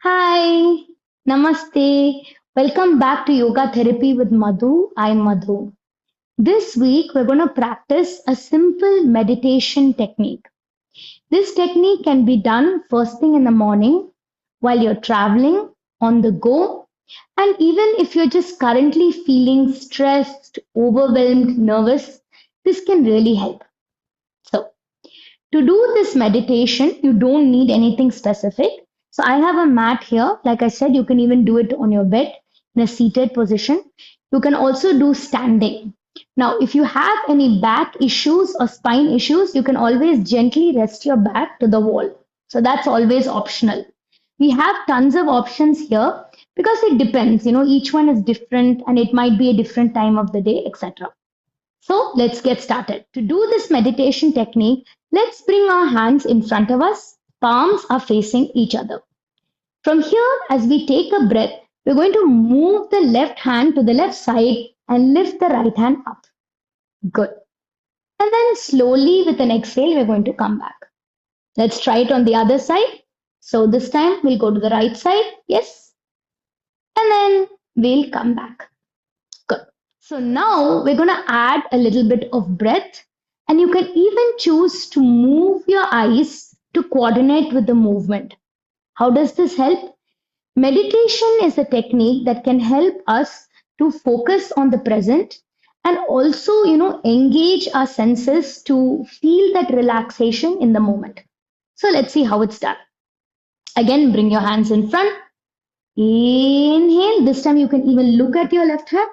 Hi, Namaste. Welcome back to Yoga Therapy with Madhu. I'm Madhu. This week, we're going to practice a simple meditation technique. This technique can be done first thing in the morning, while you're traveling, on the go, and even if you're just currently feeling stressed, overwhelmed, nervous, this can really help. So, to do this meditation, you don't need anything specific. So I have a mat here. Like I said, you can even do it on your bed in a seated position. You can also do standing. Now, if you have any back issues or spine issues, you can always gently rest your back to the wall. So that's always optional. We have tons of options here because it depends, each one is different and it might be a different time of the day, etc. So let's get started. To do this meditation technique, let's bring our hands in front of us. Palms are facing each other. From here, as we take a breath, we're going to move the left hand to the left side and lift the right hand up. Good. And then slowly with an exhale, we're going to come back. Let's try it on the other side. So this time we'll go to the right side. Yes. And then we'll come back. Good. So now we're going to add a little bit of breath, and you can even choose to move your eyes to coordinate with the movement. How does this help? Meditation is a technique that can help us to focus on the present and also, engage our senses to feel that relaxation in the moment. So let's see how it's done. Again, bring your hands in front. Inhale. This time you can even look at your left hand.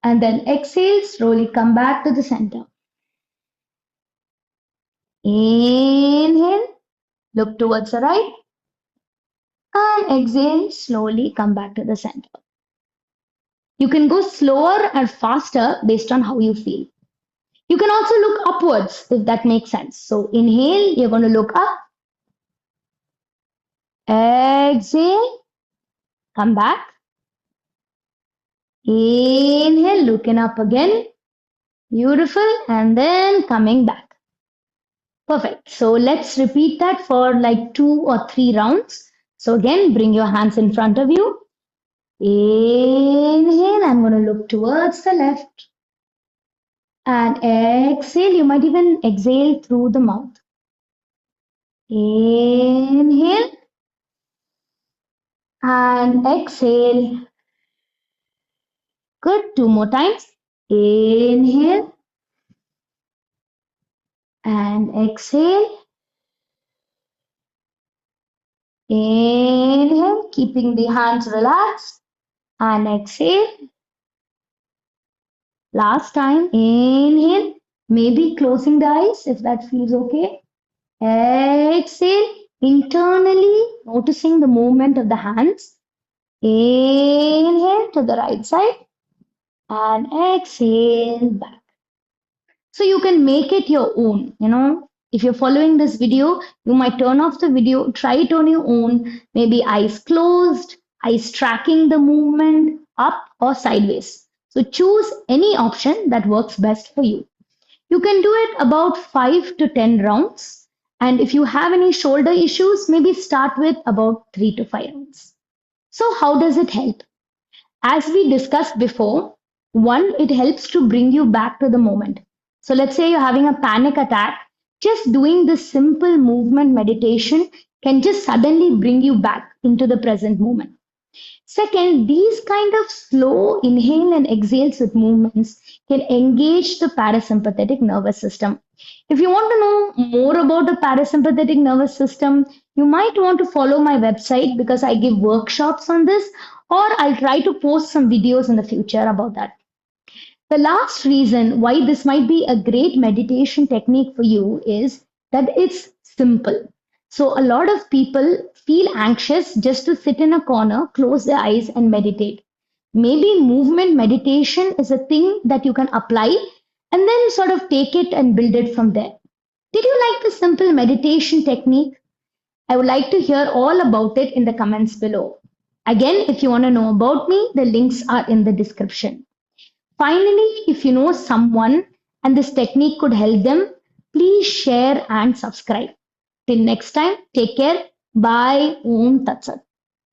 And then exhale, slowly come back to the center. Inhale, look towards the right. And exhale, slowly come back to the center. You can go slower and faster based on how you feel. You can also look upwards if that makes sense. So inhale, you're going to look up. Exhale, come back. Inhale, looking up again. Beautiful. And then coming back. Perfect. So let's repeat that for like 2 or 3 rounds. So again, bring your hands in front of you. Inhale, I'm going to look towards the left. And exhale, you might even exhale through the mouth. Inhale and exhale. Good. 2 more times. Inhale and exhale. Inhale, keeping the hands relaxed. And exhale. Last time, inhale, maybe closing the eyes if that feels okay. Exhale, internally noticing the movement of the hands. Inhale to the right side and exhale back. So you can make it your own, If you're following this video, you might turn off the video, try it on your own, maybe eyes closed, eyes tracking the movement up or sideways. So choose any option that works best for you. You can do it about 5 to 10 rounds. And if you have any shoulder issues, maybe start with about 3 to 5 rounds. So how does it help? As we discussed before, one, it helps to bring you back to the moment. So let's say you're having a panic attack, just doing this simple movement meditation can just suddenly bring you back into the present moment. Second, these kind of slow inhale and exhales with movements can engage the parasympathetic nervous system. If you want to know more about the parasympathetic nervous system, you might want to follow my website because I give workshops on this, or I'll try to post some videos in the future about that. The last reason why this might be a great meditation technique for you is that it's simple. So, a lot of people feel anxious just to sit in a corner, close their eyes, and meditate. Maybe movement meditation is a thing that you can apply and then sort of take it and build it from there. Did you like the simple meditation technique? I would like to hear all about it in the comments below. Again, if you want to know about me, the links are in the description. Finally, if you know someone and this technique could help them, please share and subscribe. Till next time, take care. Bye. Om Tat Sat.